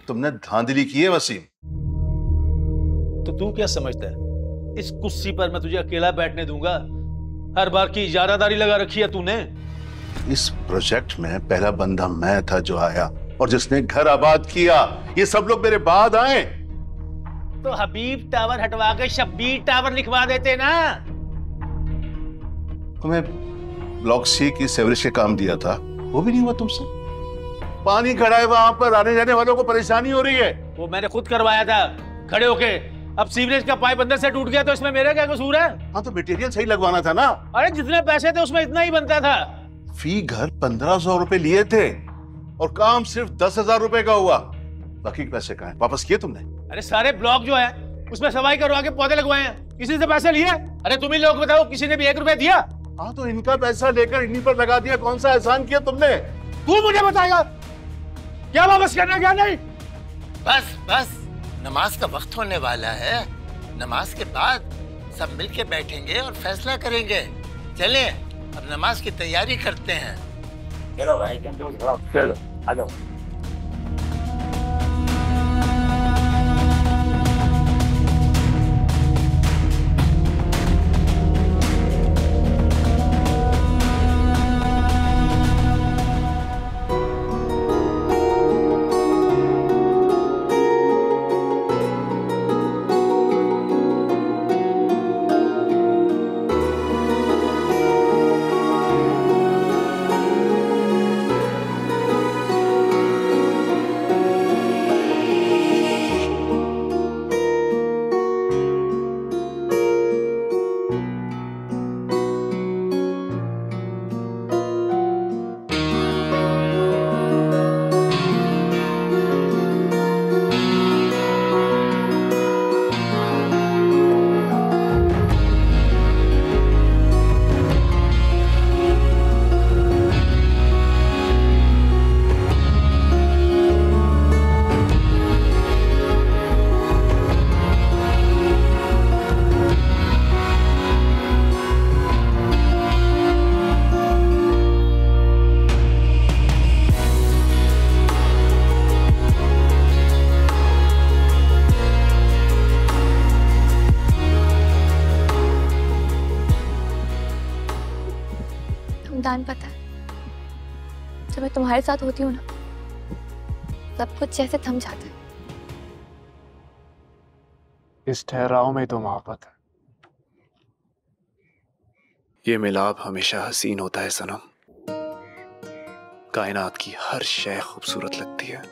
तुमने धांधली की है वसीम। तो तू क्या समझता है इस कुर्सी पर मैं तुझे अकेला बैठने दूंगा? हर बार की इजारादारी लगा रखी है तूने। इस प्रोजेक्ट में पहला बंदा मैं था जो आया और जिसने घर आबाद किया। ये सब लोग मेरे बाद आए। तो हबीब टावर हटवा के शब्बीर टावर लिखवा देते ना। तुम्हें ब्लॉक सी की सेवरेज के काम दिया था, वो भी नहीं हुआ तुमसे। पानी खड़ा है वहां पर, आने जाने वालों को परेशानी हो रही है। वो मैंने खुद करवाया था खड़े होके। अब सीवरेज का पाइप अंदर से टूट गया तो इसमें मेरा क्या कसूर है? हाँ तो मटेरियल सही लगवाना था ना। अरे जितने पैसे थे उसमें इतना ही बनता था। फी घर 1500 रुपए लिए थे और काम सिर्फ 10,000 रुपए का हुआ। बाकी के पैसे कहाँ हैं? वापस किए तुमने? अरे सारे ब्लॉक जो है उसमें सफाई करवा के पौधे लगवाए हैं, किसी से पैसे लिए? अरे तुम ही लोग बताओ, किसी ने भी 1 रुपया दिया? हाँ तो इनका पैसा लेकर इन्हीं पर लगा दिया। कौन सा एहसान किया तुमने? तू मुझे बताएगा क्या वापस करना क्या नहीं? बस बस, नमाज का वक्त होने वाला है। नमाज के बाद सब मिलके बैठेंगे और फैसला करेंगे। चलें, अब नमाज की तैयारी करते हैं। चलो भाई, चलो आ जाओ। दान पता है, जब मैं तुम्हारे साथ होती हूँ ना, सब कुछ जैसे थम जाता है। इस ठहराव में तो मोहब्बत है। ये मिलाप हमेशा हसीन होता है सनम। कायनात की हर शय खूबसूरत लगती है।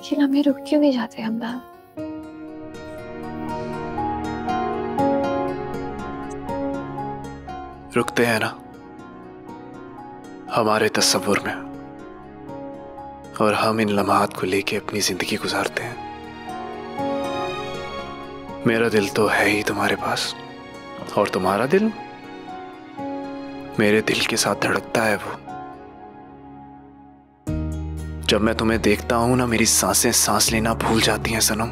ये लम्हे रुक क्यों नहीं जाते हमदा? रुकते हैं ना हमारे तस्वुर में, और हम इन लम्हात को लेके अपनी जिंदगी गुजारते हैं। मेरा दिल तो है ही तुम्हारे पास, और तुम्हारा दिल मेरे दिल के साथ धड़कता है। वो जब मैं तुम्हें देखता हूं ना, मेरी सांसें सांस लेना भूल जाती हैं सनम।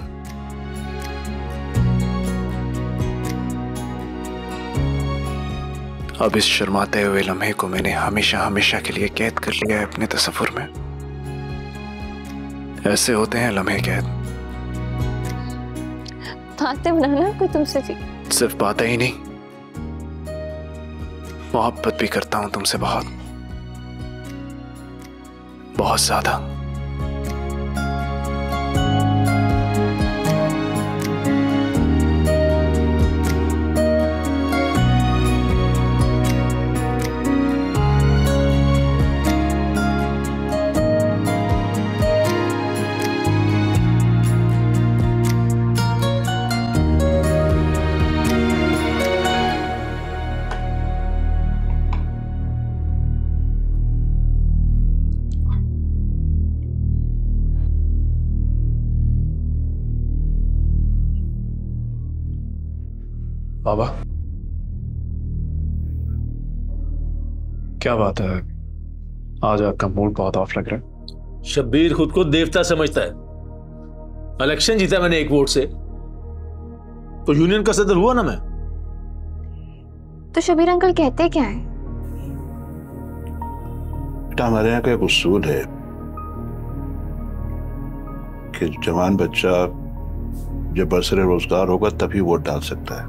अब इस शर्माते हुए लम्हे को मैंने हमेशा हमेशा के लिए कैद कर लिया है अपने तस्वुर में। ऐसे होते हैं लम्हे कैद। बातें बनाना कोई तुमसे थी। सिर्फ बातें ही नहीं, मोहब्बत भी करता हूं तुमसे, बहुत बहुत ज्यादा। बाबा, क्या बात है, आज आपका मूड बहुत ऑफ लग रहा है। शब्बीर खुद को देवता समझता है। इलेक्शन जीता मैंने 1 वोट से, तो यूनियन का सदर हुआ ना मैं। तो शब्बीर अंकल कहते क्या है? बेटा, हमारे यहाँ का एक उसूल है कि जवान बच्चा जब बरसरे रोजगार होगा तभी वोट डाल सकता है।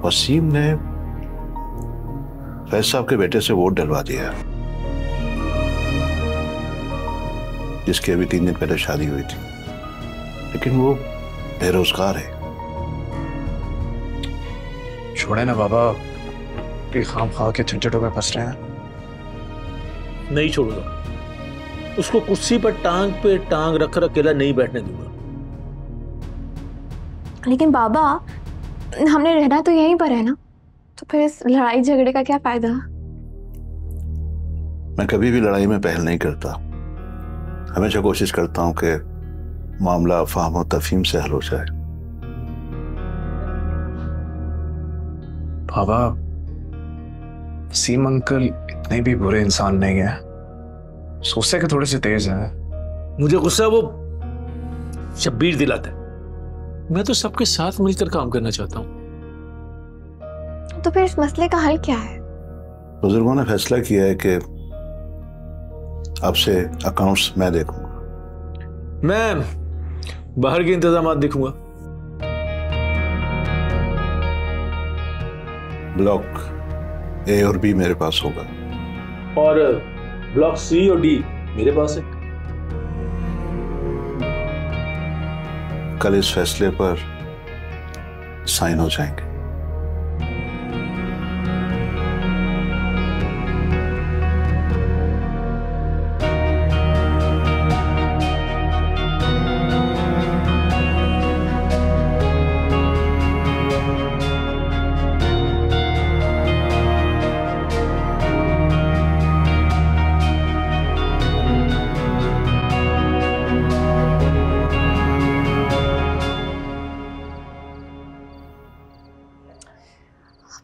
वसीम ने फैज साहब के बेटे से वोट डलवा दिया, जिसकी अभी 3 दिन पहले शादी हुई थी, लेकिन वो बेरोजगार है। छोड़े ना बाबा, कि खाम खा के झंझटों में फंस रहे हैं। नहीं छोड़ूंगा उसको, कुर्सी पर टांग पे टांग रख अकेला नहीं बैठने दूंगा। लेकिन बाबा, हमने रहना तो यहीं पर है ना, तो फिर इस लड़ाई झगड़े का क्या फायदा? मैं कभी भी लड़ाई में पहल नहीं करता, हमेशा कोशिश करता हूं कि मामला फाहम और तफहीम से हल हो जाए। बाबा, वसीम अंकल इतने भी बुरे इंसान नहीं है, सोचते कि थोड़े से तेज हैं। मुझे गुस्सा वो शब्बीर दिलाता है। मैं तो सबके साथ मिलकर काम करना चाहता हूँ। तो फिर इस मसले का हल क्या है? बुजुर्गों ने फैसला किया है कि आपसे अकाउंट्स मैं देखूंगा। मैं बाहर के इंतजाम देखूंगा। ब्लॉक ए और बी मेरे पास होगा, और ब्लॉक सी और डी मेरे पास है। कल इस फैसले पर साइन हो जाएंगे।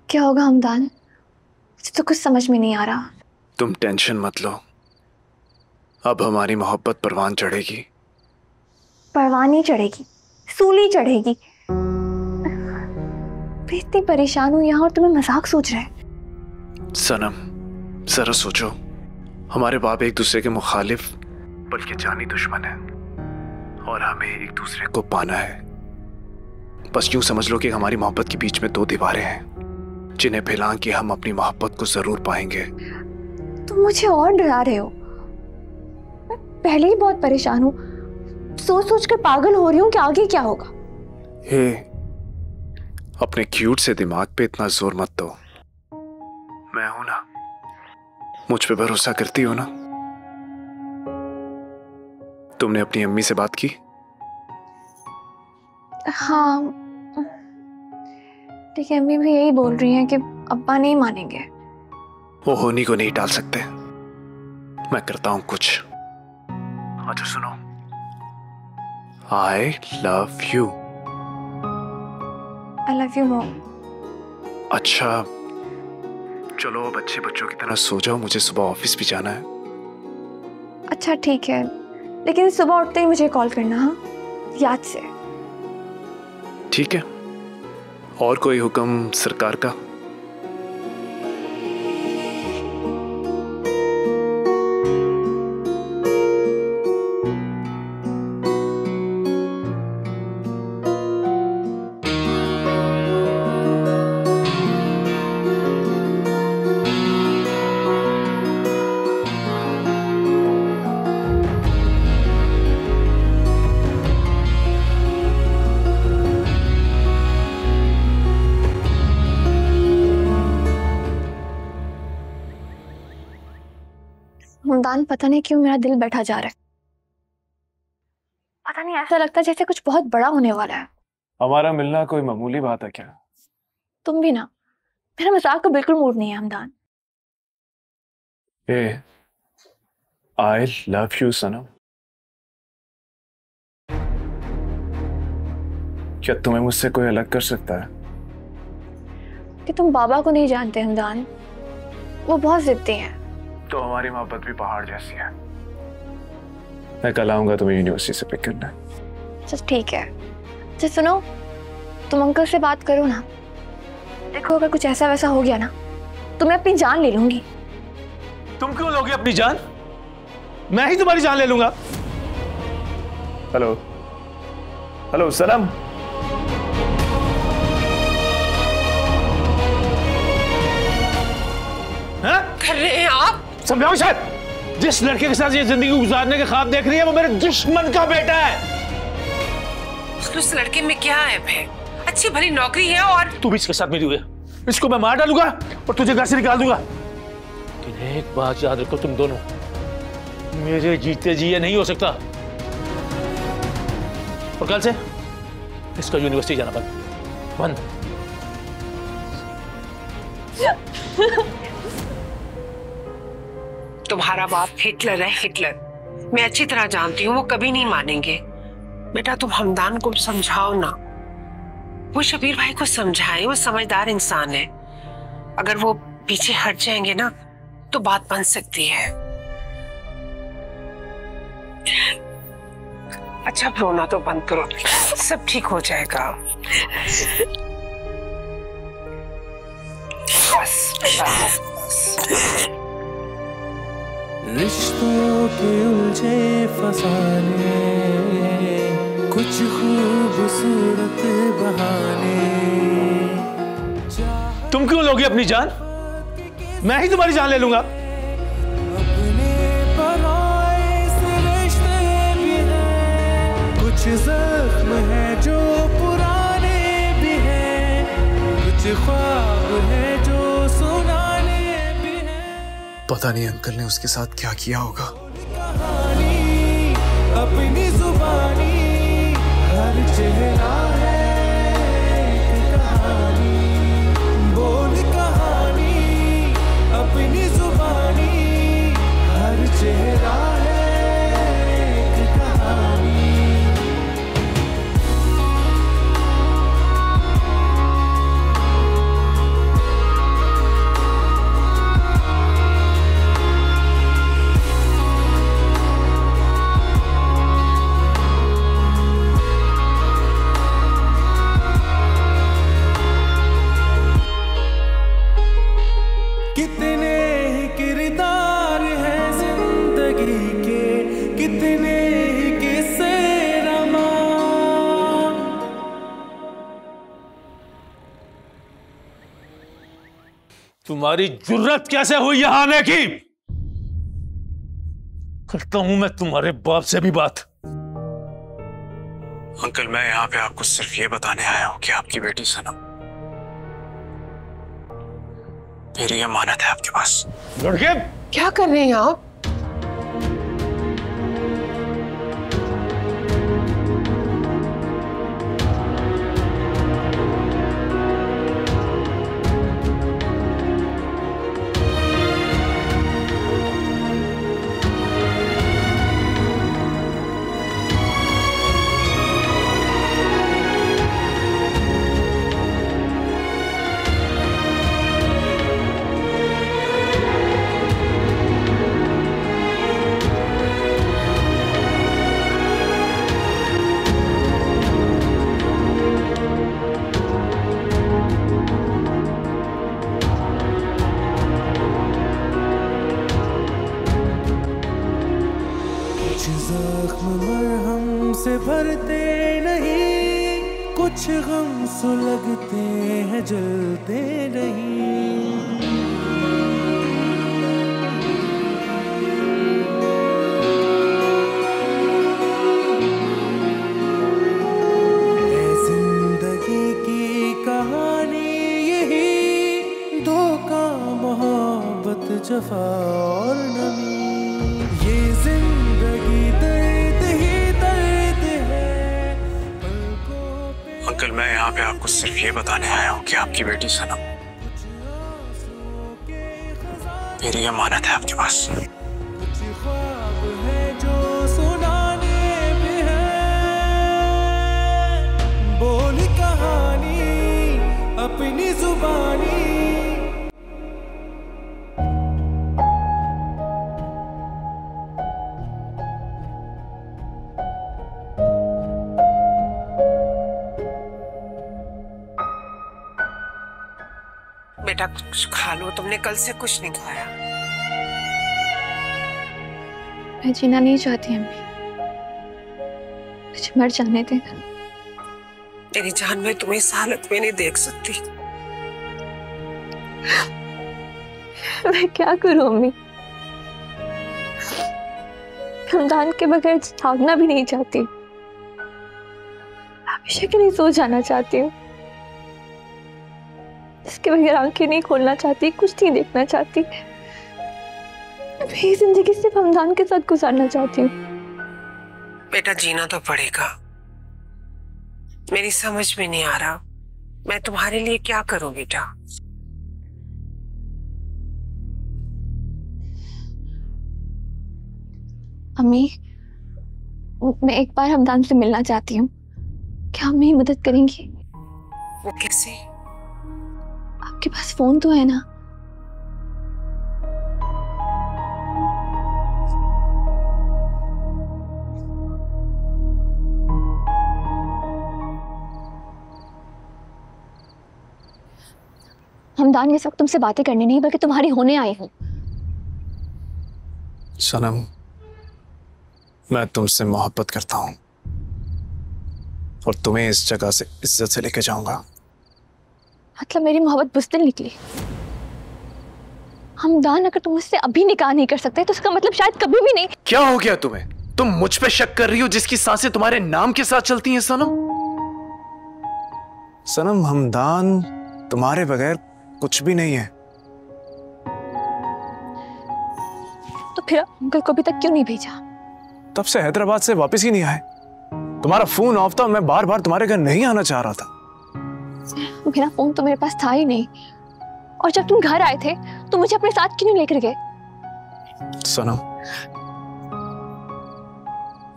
क्या होगा हमदान? मुझे तो कुछ समझ में नहीं आ रहा। तुम टेंशन मत लो, अब हमारी मोहब्बत परवान चढ़ेगी। परवानी चढ़ेगी, सूली चढ़ेगी। मैं इतनी परेशान हूं यहाँ और तुम्हें मजाक सोच रहे हैं। सनम, जरा सोचो, हमारे बाप एक दूसरे के मुखालिफ बल्कि जानी दुश्मन है, और हमें एक दूसरे को पाना है। बस यूं समझ लो कि हमारी मोहब्बत के बीच में 2 दीवारें हैं, जिन्हें फैला के हम अपनी मोहब्बत को जरूर पाएंगे। तुम मुझे और डरा रहे हो। मैं पहले ही बहुत परेशान हूँ, सोच सोच कर पागल हो रही हूँ कि आगे क्या होगा। हे, अपने क्यूट से दिमाग पे इतना जोर मत दो। मैं हूं ना, मुझ पे भरोसा करती हो ना? तुमने अपनी अम्मी से बात की? हाँ, लेकिन अम्मी भी यही बोल रही हैं कि अब्बा नहीं मानेंगे। वो होनी को नहीं टाल सकते। मैं करता हूं कुछ। अच्छा सुनो, I love you। I love you mom। अच्छा चलो अब अच्छे बच्चों की तरह सो जाओ, मुझे सुबह ऑफिस भी जाना है। अच्छा ठीक है, लेकिन सुबह उठते ही मुझे कॉल करना, हाँ, याद से। ठीक है, और कोई हुक्म सरकार का? हमदान, पता नहीं क्यों मेरा दिल बैठा जा रहा है। पता नहीं, ऐसा लगता है जैसे कुछ बहुत बड़ा होने वाला है। हमारा मिलना कोई मामूली बात है क्या? तुम भी ना, मेरा मजाक का बिल्कुल मूड नहीं है हमदान। I love you सनम। क्या तुम्हें मुझसे कोई अलग कर सकता है? कि तुम बाबा को नहीं जानते हमदान, वो बहुत जिद्दी हैं। तो हमारी मोहब्बत भी पहाड़ जैसी है। मैं कल आऊंगा तुम्हें यूनिवर्सिटी से पिक करना। अच्छा ठीक है। अच्छा सुनो, तुम अंकल से बात करो ना। देखो अगर कुछ ऐसा वैसा हो गया ना तो मैं अपनी जान ले लूंगी। तुम क्यों लोगे अपनी जान? मैं ही तुम्हारी जान ले लूंगा। हेलो हेलो सनम। कर रहे हैं आप? समझाओ शायद, जिस लड़के के साथ ये जिंदगी गुजारने के ख्वाब देख रही है वो मेरे दुश्मन का बेटा है। उस लड़के में क्या है भाई? अच्छी भली नौकरी है और तू भी इसके साथ मेरी हुई है। इसको मैं मार डालूंगा और तुझे घर से निकाल दूंगा। लेकिन एक बात याद रखो तुम दोनों, मेरे जीते जी ये नहीं हो सकता। और कल से इसका यूनिवर्सिटी जाना बंद। तुम्हारा बाप हिटलर है, हिटलर। मैं अच्छी तरह जानती हूँ, वो कभी नहीं मानेंगे। बेटा तुम हमदान को समझाओ ना, वो शबीर भाई को समझाए, वो समझदार इंसान है। अगर वो पीछे हट जाएंगे ना तो बात बन सकती है। अच्छा अब रोना तो बंद करो, सब ठीक हो जाएगा। बस बस। रिश्तों के उलझे फसाने, कुछ खूबसूरत बहाने। तुम क्यों लोगे अपनी जान? मैं ही तुम्हारी जान ले लूंगा। अपने पराए से रिश्ते भी हैं, कुछ जख्म है जो पुराने भी हैं, कुछ ख्वाब है जो सुनाने भी हैं। पता नहीं अंकल ने उसके साथ क्या किया होगा। कहानी अपनी जुबानी, हर चेहरा है एक कहानी। बोल कहानी अपनी जुबानी, हर चेहरा है एक कहानी। कितने ही किरदार हैं जिंदगी के, कितने ही किस्से रमा। तुम्हारी जुर्रत कैसे हुई यहां आने की? करता हूं मैं तुम्हारे बाप से भी बात। अंकल मैं यहाँ पे आपको सिर्फ ये बताने आया हूँ कि आपकी बेटी सनम, मेरी अमानत है आपके पास। लड़के क्या कर रहे हैं आप? कुछ जख्म मरहम से भरते नहीं, कुछ गम सुलगते हैं जलते नहीं। है जिंदगी की कहानी यही, धोखा मोहब्बत जफा और नमी। ये जिंदगी दर्द ही दर्द है, पलकों पे। अंकल मैं यहाँ पे आपको सिर्फ ये बताने आया हूँ कि आपकी बेटी सनम, मेरी अमानत है आपके पास। कुछ ख्वाब है जो सुनाने भी हैं, बोल कहानी अपनी जुबानी। बेटा कुछ खा लो, तुमने कल से कुछ नहीं खाया। मैं जीना नहीं चाहती अम्मी, मुझे मर जाने दे। तेरी जान मैं तुम्हें इस हालत में नहीं देख सकती। मैं क्या करूं अम्मी, खानदान के बगैर भागना भी नहीं चाहती, हमेशा के लिए सो जाना चाहती हूँ, इसके बगैर आंखें नहीं खोलना चाहती, कुछ नहीं देखना चाहती। मैं जिंदगी सिर्फ हमदान के साथ गुजारना चाहती हूँ। बेटा जीना तो पड़ेगा, मेरी समझ में नहीं आ रहा मैं तुम्हारे लिए क्या करूं बेटा। अम्मी, मैं एक बार हमदान से मिलना चाहती हूँ, क्या आप मेरी मदद करेंगी? वो कैसे? आपके पास फोन तो है ना? हमदान ये सब तुमसे बातें करने नहीं बल्कि तुम्हारी होने आई हूँ। सनम, मैं तुमसे मोहब्बत करता हूं और तुम्हें इस जगह से इज्जत से लेके जाऊंगा। मतलब मेरी मोहब्बत बुज़दिल निकली? हमदान, अगर तुम मुझसे अभी निकाह नहीं कर सकते तो उसका मतलब शायद कभी भी नहीं। क्या हो गया तुम्हें? तुम मुझ पे शक कर रही हो जिसकी सांसें तुम्हारे नाम के साथ चलती हैं सनम? सनम, हमदान तुम्हारे बगैर कुछ भी नहीं है। तो फिर अंकल को अभी तक क्यों नहीं भेजा? तब से हैदराबाद से वापस ही नहीं आए। तुम्हारा फोन ऑफ था, मैं बार बार तुम्हारे घर नहीं आना चाह रहा था। मेरा फोन तो मेरे पास था ही नहीं, और जब तुम घर आए थे तो मुझे अपने साथ क्यों नहीं लेकर गए? सनम,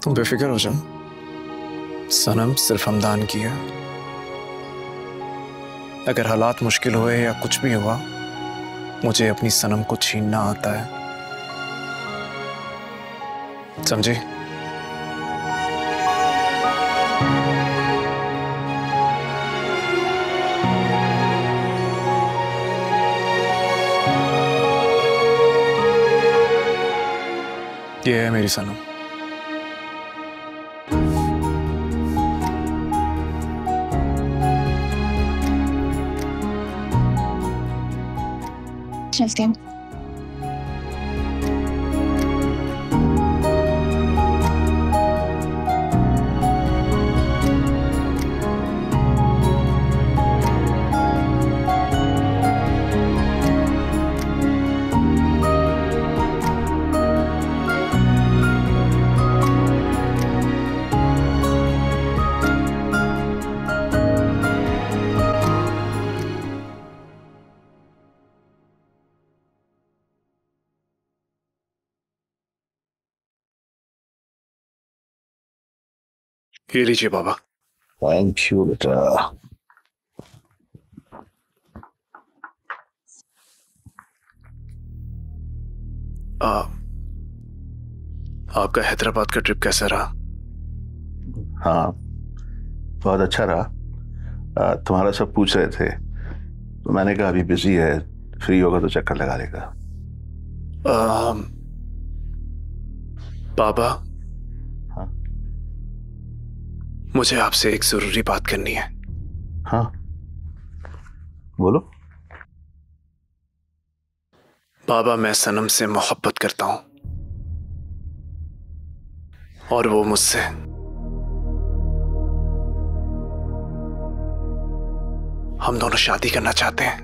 तुम बेफिक्र हो जाओ। सनम सिर्फ हमदान की है। अगर हालात मुश्किल हुए या कुछ भी हुआ, मुझे अपनी सनम को छीनना आता है, समझी? ये है मेरी सनम। चलते हैं। ये लीजिए बाबा। थैंक यू बेटा। आपका हैदराबाद का ट्रिप कैसा रहा? हाँ, बहुत अच्छा रहा। तुम्हारा सब पूछ रहे थे तो मैंने कहा अभी बिजी है, फ्री होगा तो चक्कर लगा लेगा। बाबा, हाँ मुझे आपसे एक जरूरी बात करनी है। हाँ बोलो। बाबा, मैं सनम से मोहब्बत करता हूं और वो मुझसे। हम दोनों शादी करना चाहते हैं।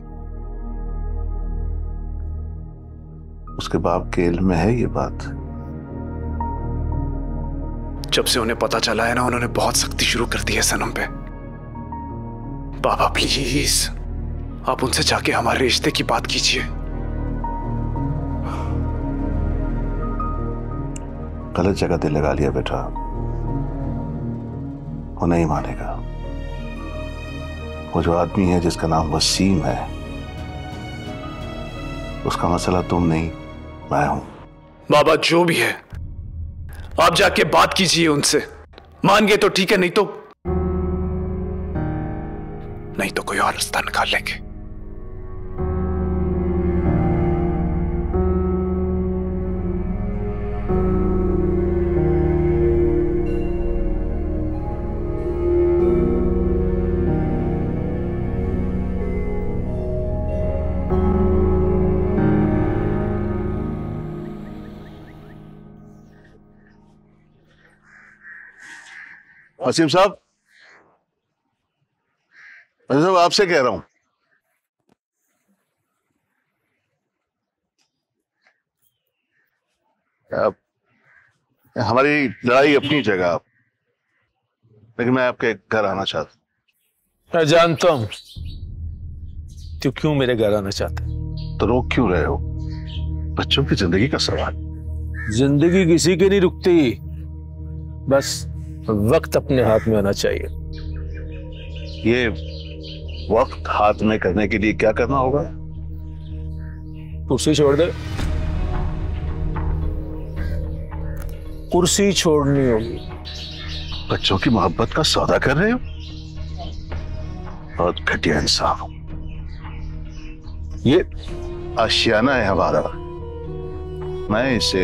उसके बाप के इल्म में है ये बात? जब से उन्हें पता चला है ना, उन्होंने बहुत सख्ती शुरू कर दी है सनम पे। बाबा प्लीज, आप उनसे जाके हमारे रिश्ते की बात कीजिए। गलत जगह दिल लगा लिया बेटा, वो नहीं मानेगा। वो जो आदमी है जिसका नाम वसीम है, उसका मसला तुम नहीं मैं हूं। बाबा जो भी है, आप जाके बात कीजिए उनसे। मान गए तो ठीक है, नहीं तो कोई और रास्ता निकाल लेंगे। वसीम साहब, वसीम साहब आपसे कह रहा हूं, हमारी लड़ाई अपनी जगह, लेकिन मैं आपके घर आना चाहता हूं। मैं जानता हूं तू क्यों मेरे घर आना चाहता है। तो रोक क्यों रहे हो? बच्चों की जिंदगी का सवाल। जिंदगी किसी की नहीं रुकती, बस वक्त अपने हाथ में आना चाहिए। ये वक्त हाथ में करने के लिए क्या करना होगा? कुर्सी छोड़ दे। कुर्सी छोड़नी होगी। बच्चों की मोहब्बत का सौदा कर रहे हो? बहुत घटिया इंसान हो। ये आशियाना है हमारा, मैं इसे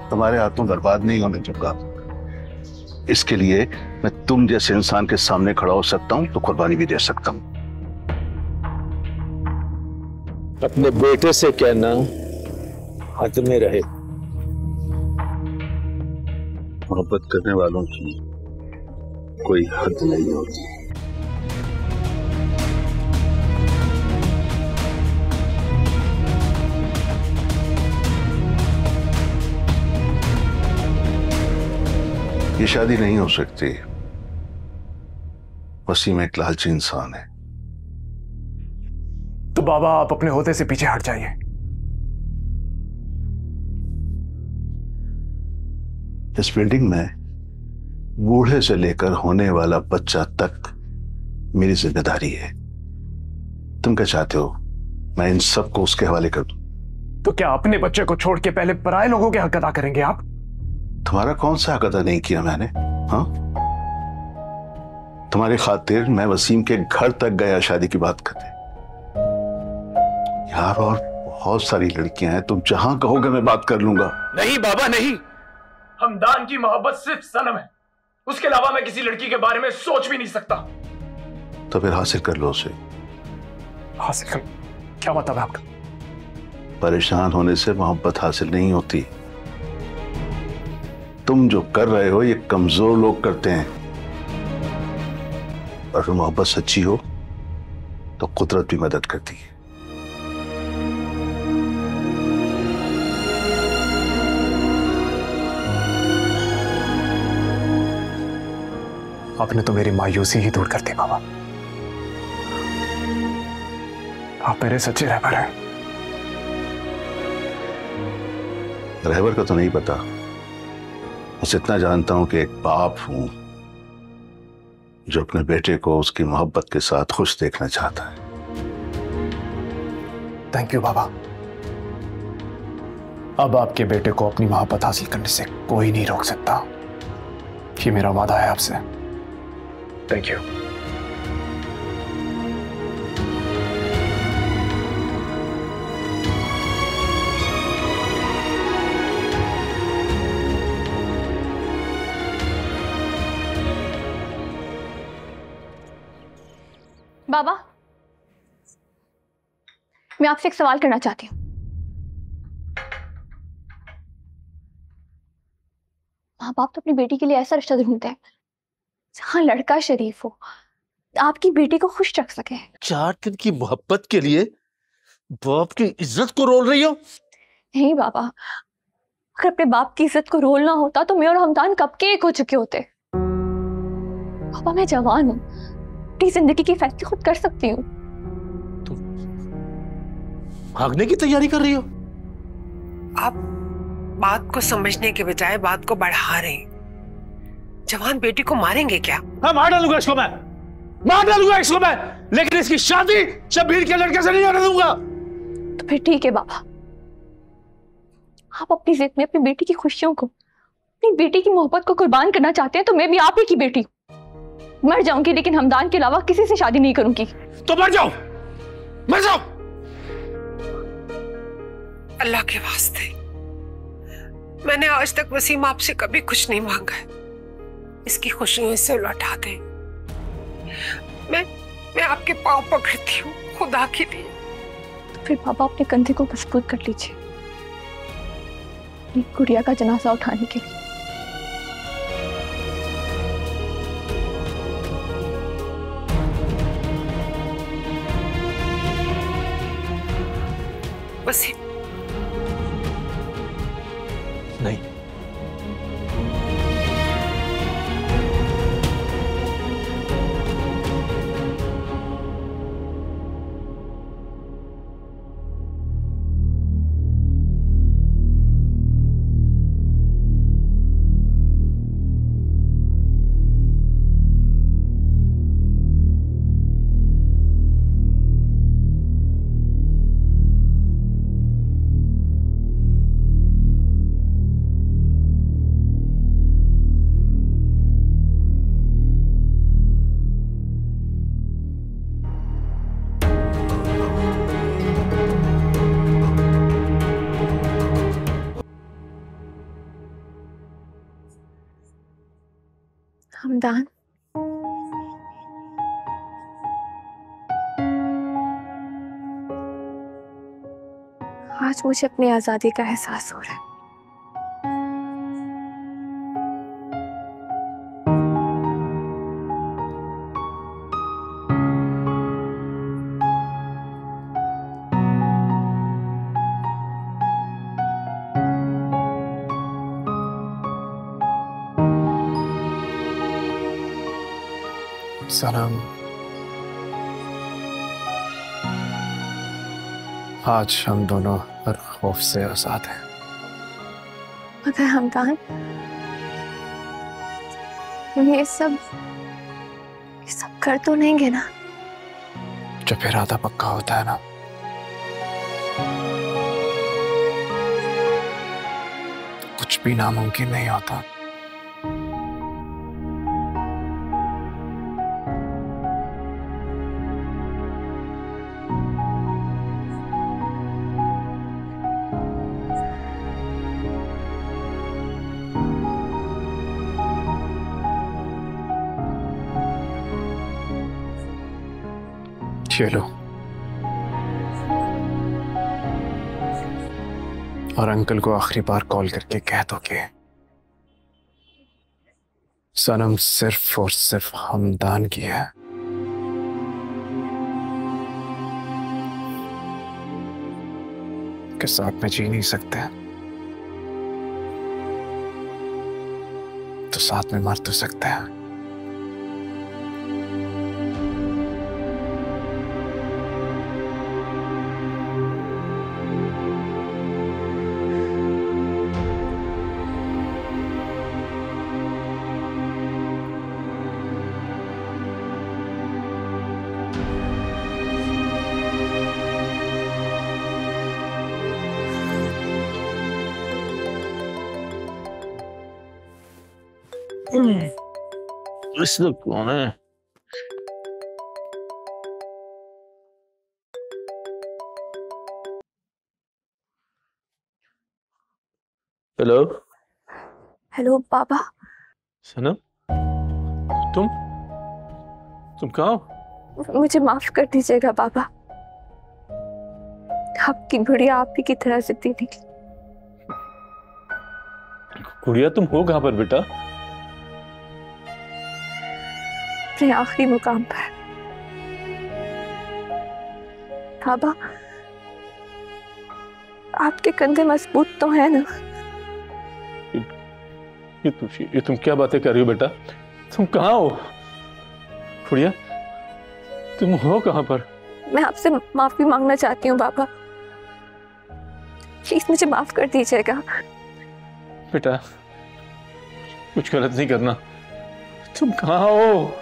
तुम्हारे हाथों बर्बाद नहीं होने दूंगा। इसके लिए मैं तुम जैसे इंसान के सामने खड़ा हो सकता हूं तो कुर्बानी भी दे सकता हूं। अपने बेटे से कहना हद में रहे। मोहब्बत करने वालों की कोई हद नहीं होती। ये शादी नहीं हो सकती। वसीम एक लालची इंसान है। तो बाबा आप अपने होते से पीछे हट जाइए। इस बिल्डिंग में बूढ़े से लेकर होने वाला बच्चा तक मेरी जिम्मेदारी है। तुम क्या चाहते हो मैं इन सबको उसके हवाले कर दूं? तो क्या अपने बच्चे को छोड़ के पहले पराये लोगों के हक अदा करेंगे आप? तुम्हारा कौन सा हक अदा नहीं किया मैंने? हाँ, तुम्हारी खातिर मैं वसीम के घर तक गया शादी की बात करने। यार और बहुत सारी लड़कियां हैं, तुम जहां कहोगे मैं बात कर लूंगा। नहीं बाबा नहीं, हमदान की मोहब्बत सिर्फ सनम है, उसके अलावा मैं किसी लड़की के बारे में सोच भी नहीं सकता। तो फिर हासिल कर लो उसे। हासिल कर? क्या मतलब है आपका? परेशान होने से मोहब्बत हासिल नहीं होती। तुम जो कर रहे हो ये कमजोर लोग करते हैं, और अगर मोहब्बत सच्ची हो तो कुदरत भी मदद करती है। आपने तो मेरी मायूसी ही दूर कर दी बाबा। आप मेरे सच्चे रहबर हैं। रहबर का तो नहीं पता, बस इतना जानता हूं कि एक बाप हूं जो अपने बेटे को उसकी मोहब्बत के साथ खुश देखना चाहता है। थैंक यू बाबा। अब आपके बेटे को अपनी मोहब्बत हासिल करने से कोई नहीं रोक सकता। ये मेरा वादा है आपसे। Thank you. बाबा, मैं आपसे एक सवाल करना चाहती हूँ। माँ बाप तो अपनी बेटी के लिए ऐसा रिश्ता ढूंढते हैं जहां लड़का शरीफ हो, आपकी बेटी को खुश रख सके। 4 दिन की मोहब्बत के लिए बाप की इज्जत को रोल रही हो? नहीं बाबा, अगर अपने बाप की इज्जत को रोलना होता तो मैं और हमदान कब के एक हो चुके होते। बाबा मैं जवान हूँ, अपनी जिंदगी के फैसले खुद कर सकती हूँ। तुम भागने की तैयारी कर रही हो? आप बात को समझने के बजाय बात को बढ़ा रहे हैं। जवान बेटी को मारेंगे क्या? हाँ, मार डालूंगा इसको मैं, मार डालूंगा इसको मैं, लेकिन इसकी शादी शब्बीर के लड़के से नहीं होने दूंगा। तो फिर ठीक है बाबा, आप अपनी जिद में अपनी बेटी की खुशियों को, अपनी बेटी की मोहब्बत को कुर्बान करना चाहते हैं तो मैं भी आप ही की बेटी हूँ। मर जाऊंगी लेकिन हमदान के अलावा किसी से शादी नहीं करूंगी। तो मर जाओ, मर जाओ। अल्लाह के वास्ते, मैंने आज तक वसीम आपसे कभी कुछ नहीं मांगा है। इसकी खुशियों इससे लौटा दे। मैं आपके पांव पकड़ती हूँ खुदा के लिए। तो फिर बाबा अपने कंधे को मजबूत कर लीजिए गुड़िया का जनाजा उठाने के लिए। बस नहीं, हमदान, आज मुझे अपनी आजादी का एहसास हो रहा है। सनम, आज हम दोनों हर खौफ से आजाद हैं। मगर हमदान, ये सब कर तो नहीं ना? जब इरादा पक्का होता है ना, तो कुछ भी नामुमकिन नहीं होता। चलो, और अंकल को आखिरी बार कॉल करके कह दो कि सनम सिर्फ और सिर्फ हमदान की है। के साथ में जी नहीं सकते तो साथ में मर तो सकते हैं। इसमें कौन है? हेलो हेलो पापा। सनम, तुम कहाँ हो? मुझे माफ कर दीजिएगा पापा, आपकी गुड़िया आप ही की तरह जिद्दी निकली। गुड़िया, तुम हो कहाँ पर बेटा? अपने आखिरी मुकाम पर। बाबा, आपके कंधे मजबूत तो है ना? ये तुम क्या बातें कर रही हो बेटा? तुम कहाँ हो? गुड़िया, तुम हो कहाँ पर? मैं आपसे माफी मांगना चाहती हूँ बाबा, प्लीज मुझे माफ कर दीजिएगा। बेटा, कुछ गलत नहीं करना। तुम कहाँ हो?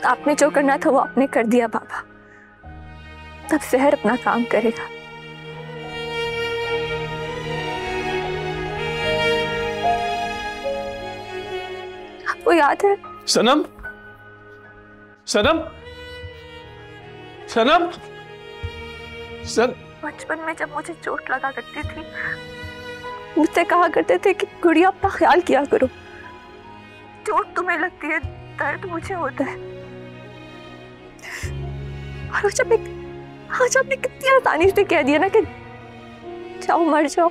आपने जो करना था वो आपने कर दिया बाबा, अब शहर अपना काम करेगा। आपको याद है? सनम, सनम, सनम, बचपन में जब मुझे चोट लगा करती थी, मुझसे कहा करते थे कि गुड़िया अपना ख्याल किया करो, चोट तुम्हें लगती है, दर्द मुझे होता है। और आज आपने कितनी आसानी से कह दिया ना कि जाओ मर जाओ।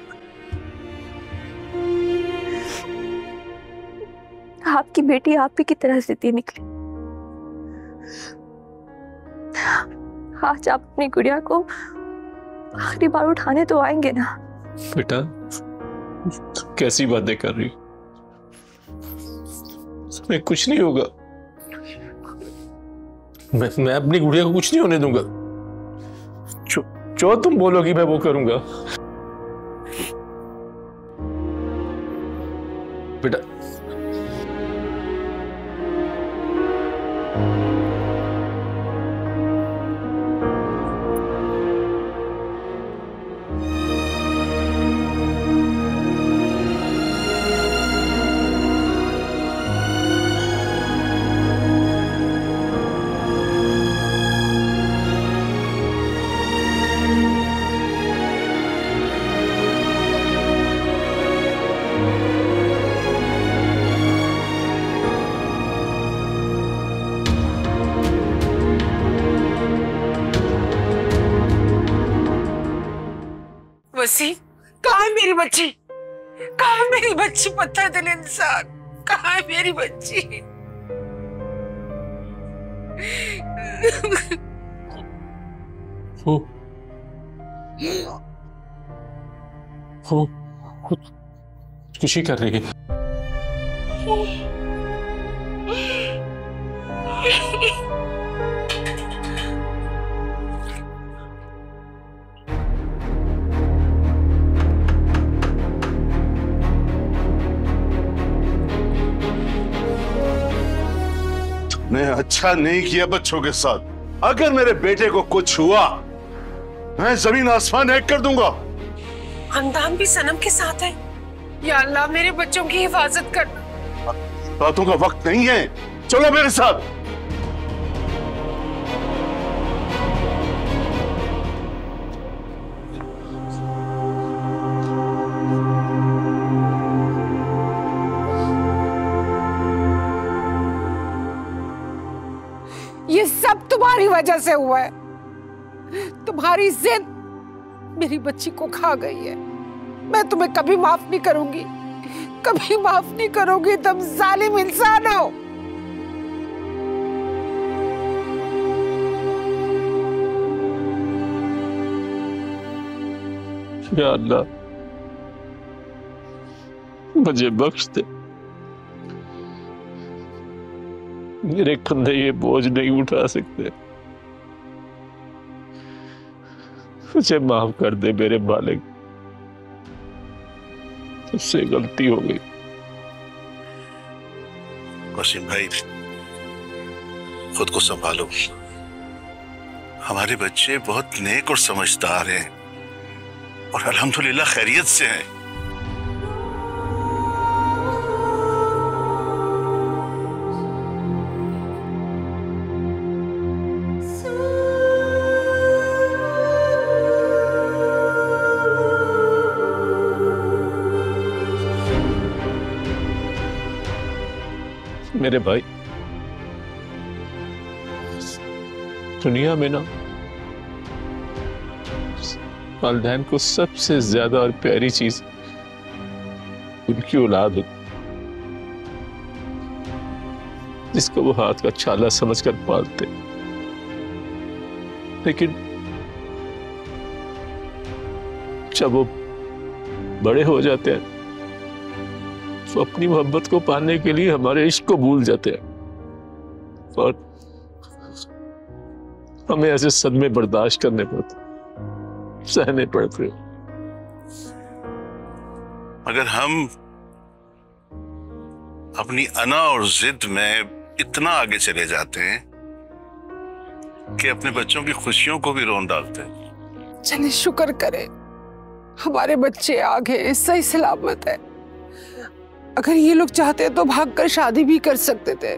आपकी बेटी आप ही की तरह जिद्दी निकली। आज आप अपनी गुड़िया को आखिरी बार उठाने तो आएंगे ना? बेटा कैसी बातें कर रही, मैं कुछ नहीं होगा। मैं अपनी गुड़िया को कुछ नहीं होने दूंगा। जो तुम बोलोगी मैं वो करूंगा। बेटा वसीम, कहाँ है मेरी बच्ची? कहाँ है मेरी बच्ची? पत्थर दिल इंसान, कहाँ है मेरी बच्ची? वो खुशी कर रही है। तुमने अच्छा नहीं किया बच्चों के साथ। अगर मेरे बेटे को कुछ हुआ मैं जमीन आसमान एक कर दूंगा। हमदान भी सनम के साथ है। या अल्लाह मेरे बच्चों की हिफाजत कर। बातों का वक्त नहीं है, चलो मेरे साथ। ये सब तुम्हारी वजह से हुआ है। तुम्हारी जिद मेरी बच्ची को खा गई है। मैं तुम्हें कभी माफ नहीं करूंगी, कभी माफ नहीं करूंगी। तुम जालिम इंसान हो। या अल्लाह मुझे बख्श दे, मेरे कंधे ये बोझ नहीं उठा सकते। मुझे माफ कर दे मेरे मालिक, मुझसे गलती हो गई। वसीम भाई खुद को संभालो, हमारे बच्चे बहुत नेक और समझदार हैं और अल्हम्दुलिल्लाह खैरियत से हैं। मेरे भाई, दुनिया में ना वालिदैन को सबसे ज्यादा और प्यारी चीज उनकी औलाद होती, जिसको वो हाथ का छाला समझकर पालते। लेकिन जब वो बड़े हो जाते हैं तो अपनी मोहब्बत को पाने के लिए हमारे इश्क को भूल जाते हैं और हमें ऐसे सदमे बर्दाश्त करने पड़ते, सहने पड़ते। अगर हम अपनी अना और जिद में इतना आगे चले जाते हैं कि अपने बच्चों की खुशियों को भी रोन डालते हैं। चलिए शुक्र करें हमारे बच्चे आगे सही सलामत है। अगर ये लोग चाहते तो भागकर शादी भी कर सकते थे।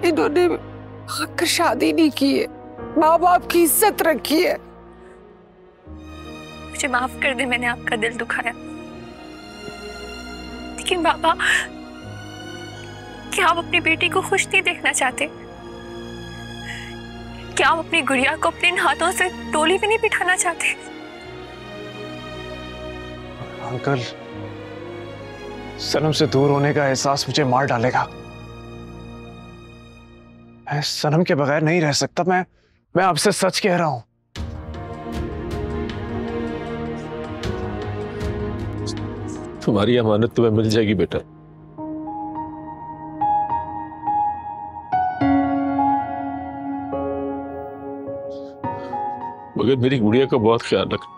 इन्होंने भागकर शादी नहीं की है, माँ बाप की इज्जत रखी है। मुझे माफ कर दे, मैंने आपका दिल दुखाया। लेकिन बाबा, क्या आप अपनी बेटी को खुश नहीं देखना चाहते? क्या आप अपनी गुड़िया को अपने हाथों से डोली भी नहीं बिठाना चाहते? अंकल, सनम से दूर होने का एहसास मुझे मार डालेगा। मैं सनम के बगैर नहीं रह सकता। मैं आपसे सच कह रहा हूं। तुम्हारी अमानत तुम्हें मिल जाएगी बेटा। मगर मेरी गुड़िया का बहुत ख्याल रखना।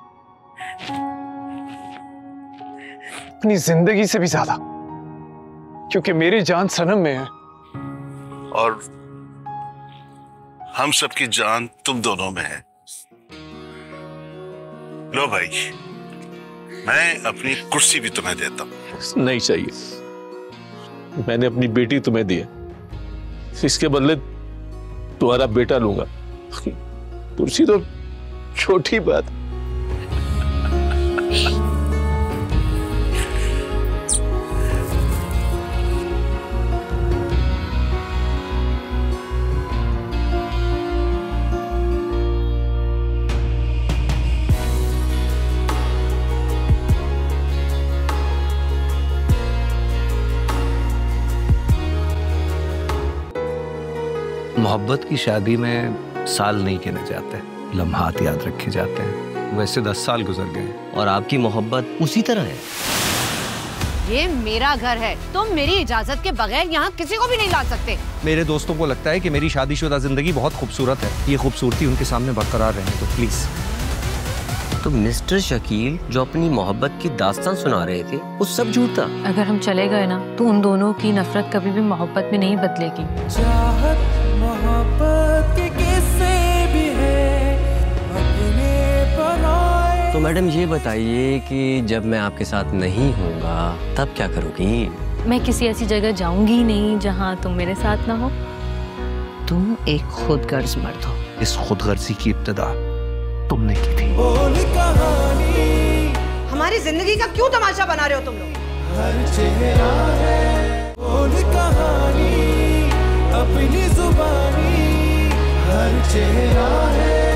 अपनी जिंदगी से भी ज्यादा, क्योंकि मेरी जान सनम में है और हम सबकी जान तुम दोनों में है। लो भाई, मैं अपनी कुर्सी भी तुम्हें देता हूं। नहीं चाहिए, मैंने अपनी बेटी तुम्हें दी है, इसके बदले तुम्हारा बेटा लूंगा। कुर्सी तो छोटी बात। मोहब्बत की शादी में साल नहीं गिने जाते, लम्हात याद रखे जाते हैं। वैसे 10 साल गुजर गए और आपकी मोहब्बत उसी तरह है। ये मेरा घर है, तुम मेरी इजाजत के बगैर यहाँ किसी को भी नहीं ला सकते। मेरे दोस्तों को लगता है कि मेरी शादीशुदा जिंदगी बहुत खूबसूरत है, ये खूबसूरती उनके सामने बरकरार रहे, तो प्लीज। तो मिस्टर शकील जो अपनी मोहब्बत की दास्तान सुना रहे थे वो सब झूठ था। अगर हम चले गए ना तो उन दोनों की नफरत कभी भी मोहब्बत में नहीं बदलेगी। चाहत मोहब्बत के किस्से भी है अपने पराए। तो मैडम ये बताइए कि जब मैं आपके साथ नहीं होऊंगा तब क्या करोगी? मैं किसी ऐसी जगह जाऊंगी नहीं जहाँ तुम मेरे साथ ना हो। तुम एक खुदगर्ज मर्द हो। इस खुदगर्जी की इब्तिदा तुमने की थी। बोल कहानी, हमारी जिंदगी का क्यों तमाशा बना रहे हो तुम लोग? हर चेहरा है बोल कहानी, अपनी जुबानी, हर चेहरा है